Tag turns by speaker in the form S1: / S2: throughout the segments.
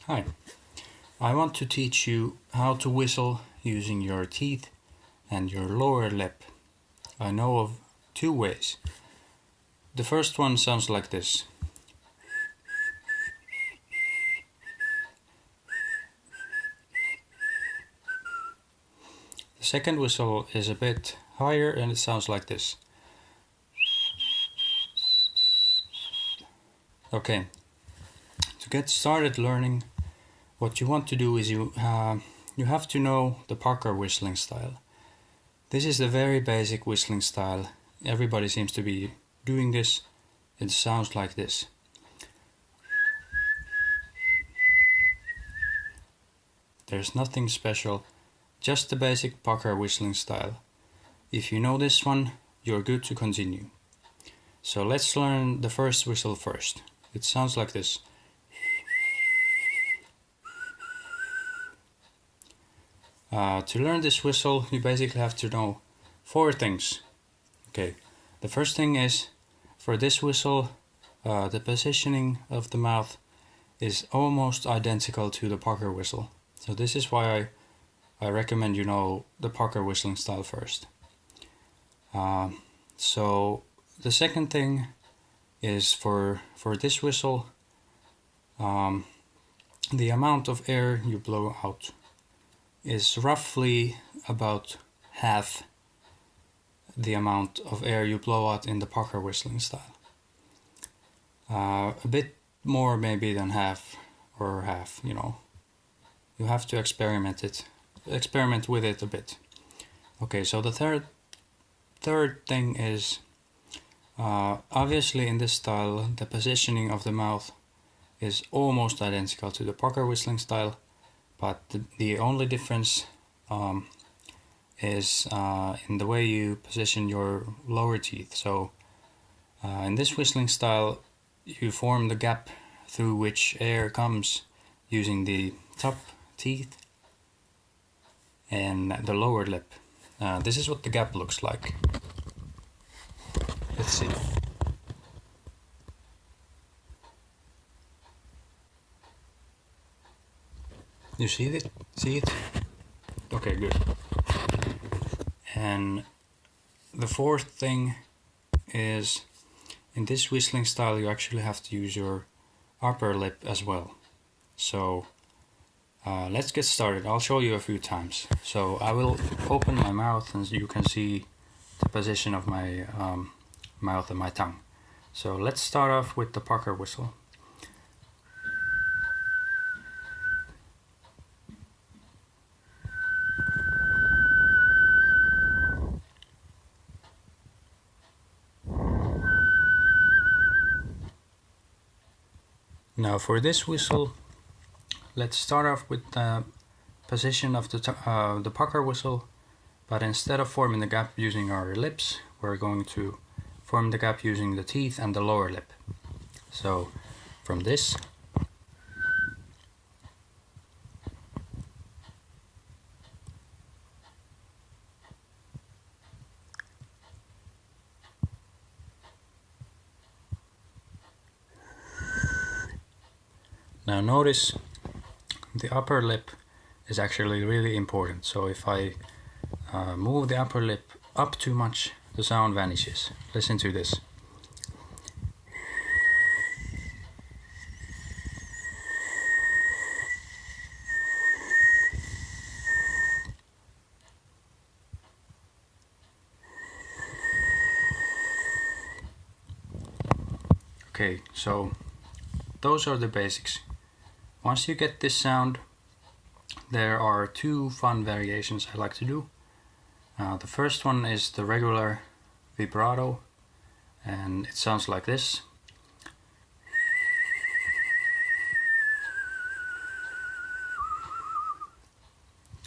S1: Hi, I want to teach you how to whistle using your teeth and your lower lip. I know of two ways. The first one sounds like this. The second whistle is a bit higher and it sounds like this. Okay, to get started learning, what you want to do is you have to know the Parker whistling style. This is the very basic whistling style. Everybody seems to be doing this. It sounds like this. There's nothing special, just the basic Parker whistling style. If you know this one, you're good to continue. So let's learn the first whistle first. It sounds like this. To learn this whistle, you basically have to know four things. Okay, the first thing is, for this whistle, the positioning of the mouth is almost identical to the Parker whistle. So this is why I recommend you know the Parker whistling style first. So the second thing is for this whistle, the amount of air you blow out is roughly about half the amount of air you blow out in the Parker whistling style. A bit more maybe than half or half, you know. You have to experiment with it a bit. Okay, so the third thing is, obviously in this style the positioning of the mouth is almost identical to the Parker whistling style, but the only difference is in the way you position your lower teeth. So in this whistling style you form the gap through which air comes using the top teeth and the lower lip. This is what the gap looks like. Let's see. You see it? See it? Okay, good. And the fourth thing is, in this whistling style you actually have to use your upper lip as well. So let's get started. I'll show you a few times. So I will open my mouth and you can see the position of my mouth and my tongue. So let's start off with the Parker whistle. Now for this whistle, let's start off with the position of the Parker whistle, but instead of forming the gap using our lips, we're going to form the gap using the teeth and the lower lip. So from this, now notice the upper lip is actually really important. So if I move the upper lip up too much, the sound vanishes. Listen to this. Okay, so those are the basics. Once you get this sound, there are two fun variations I like to do. The first one is the regular vibrato, and it sounds like this.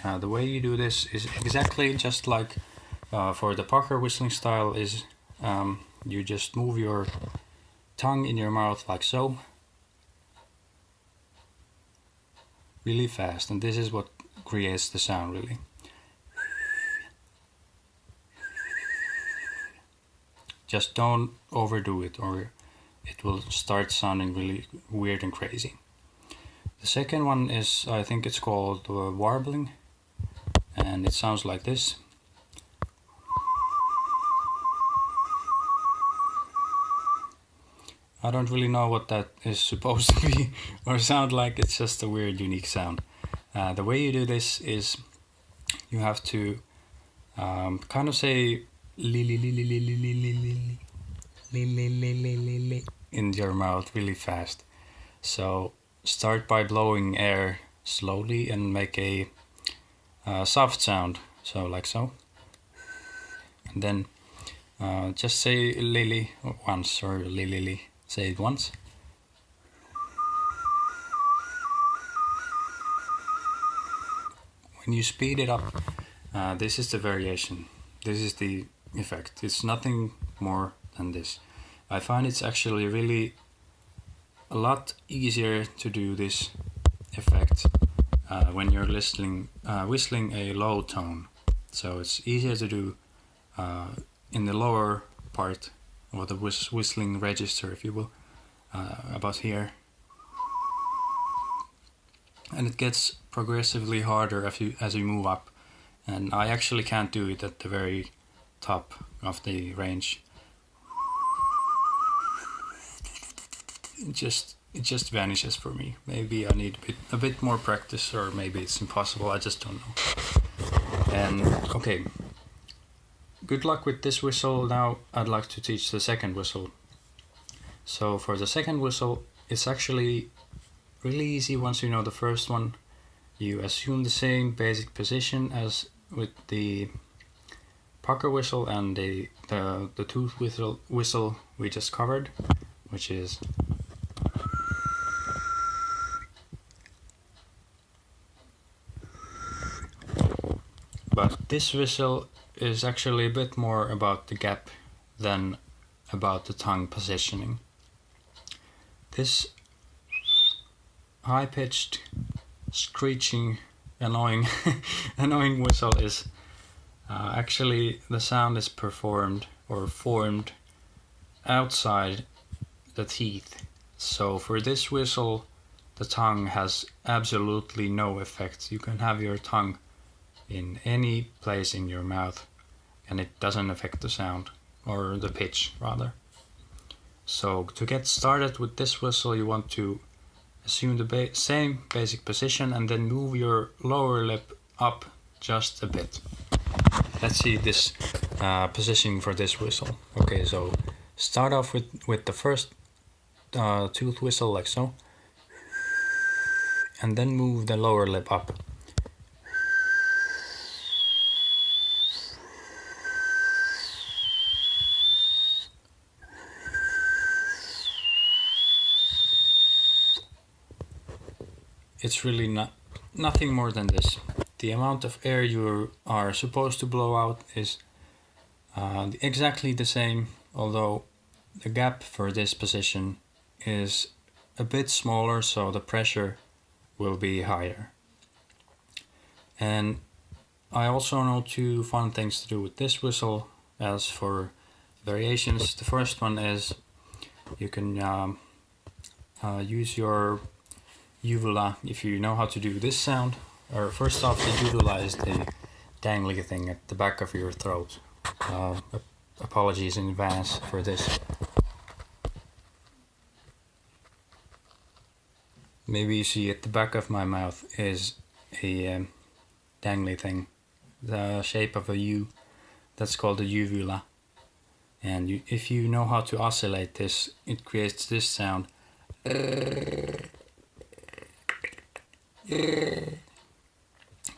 S1: The way you do this is exactly just like for the Parker whistling style, is you just move your tongue in your mouth like so, really fast, and this is what creates the sound really. Just don't overdo it or it will start sounding really weird and crazy. The second one is, I think it's called warbling, and it sounds like this. I don't really know what that is supposed to be or sound like. It's just a weird, unique sound. The way you do this is you have to kind of say li li li li li li li li li li li li li li li in your mouth really fast. So start by blowing air slowly and make a soft sound, so like so. And then just say lily once, or li. Say it once. When you speed it up, this is the variation. This is the effect. It's nothing more than this. I find it's actually really a lot easier to do this effect when you're whistling a low tone. So it's easier to do in the lower part, or the whistling register, if you will, about here. And it gets progressively harder as you move up. And I actually can't do it at the very top of the range. It just vanishes for me. Maybe I need a bit more practice, or maybe it's impossible. I just don't know. And okay, good luck with this whistle. Now I'd like to teach the second whistle. So for the second whistle, it's actually really easy once you know the first one. You assume the same basic position as with the pucker whistle and the tooth whistle we just covered, which is but this whistle is actually a bit more about the gap than about the tongue positioning. This high-pitched, screeching, annoying whistle is actually, the sound is performed or formed outside the teeth. So for this whistle, the tongue has absolutely no effect. You can have your tongue in any place in your mouth and it doesn't affect the sound, or the pitch rather. So to get started with this whistle, you want to assume the same basic position and then move your lower lip up just a bit. Let's see this positioning for this whistle. Okay, so start off with the first tooth whistle like so, and then move the lower lip up. It's really nothing more than this. The amount of air you are supposed to blow out is exactly the same, although the gap for this position is a bit smaller, so the pressure will be higher. And I also know two fun things to do with this whistle. As for variations, the first one is you can use your uvula if you know how to do this sound. Or first off, the uvula is the dangly thing at the back of your throat. Apologies in advance for this. Maybe you see at the back of my mouth is a dangly thing, the shape of a U. That's called a uvula. And if you know how to oscillate this, it creates this sound.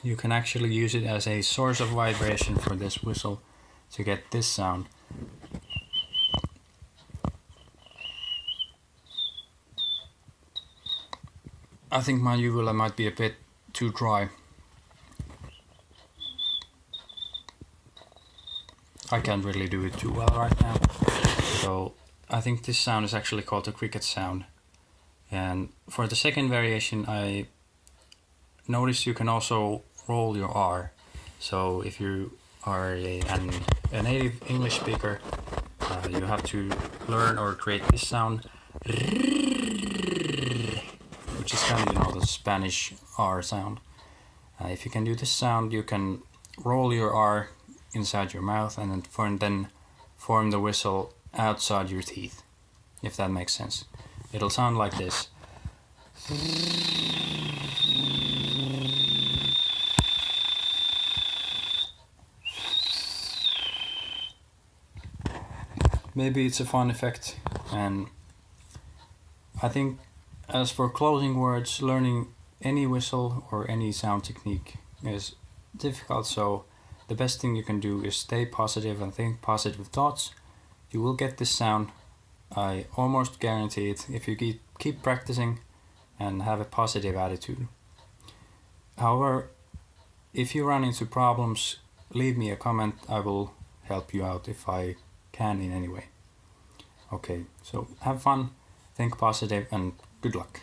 S1: You can actually use it as a source of vibration for this whistle to get this sound. I think my uvula might be a bit too dry. I can't really do it too well right now. So I think this sound is actually called the cricket sound. And for the second variation, I noticed you can also roll your R. So if you are a native English speaker, you have to learn or create this sound, which is sound, you know, the Spanish R sound. If you can do this sound, you can roll your R inside your mouth and then form the whistle outside your teeth, if that makes sense. It'll sound like this. Maybe it's a fun effect, and I think as for closing words, learning any whistle or any sound technique is difficult, so the best thing you can do is stay positive and think positive thoughts. You will get this sound, I almost guarantee it, if you keep practicing and have a positive attitude. However, if you run into problems, leave me a comment. I will help you out if I can in any way. Okay, so have fun, think positive, and good luck.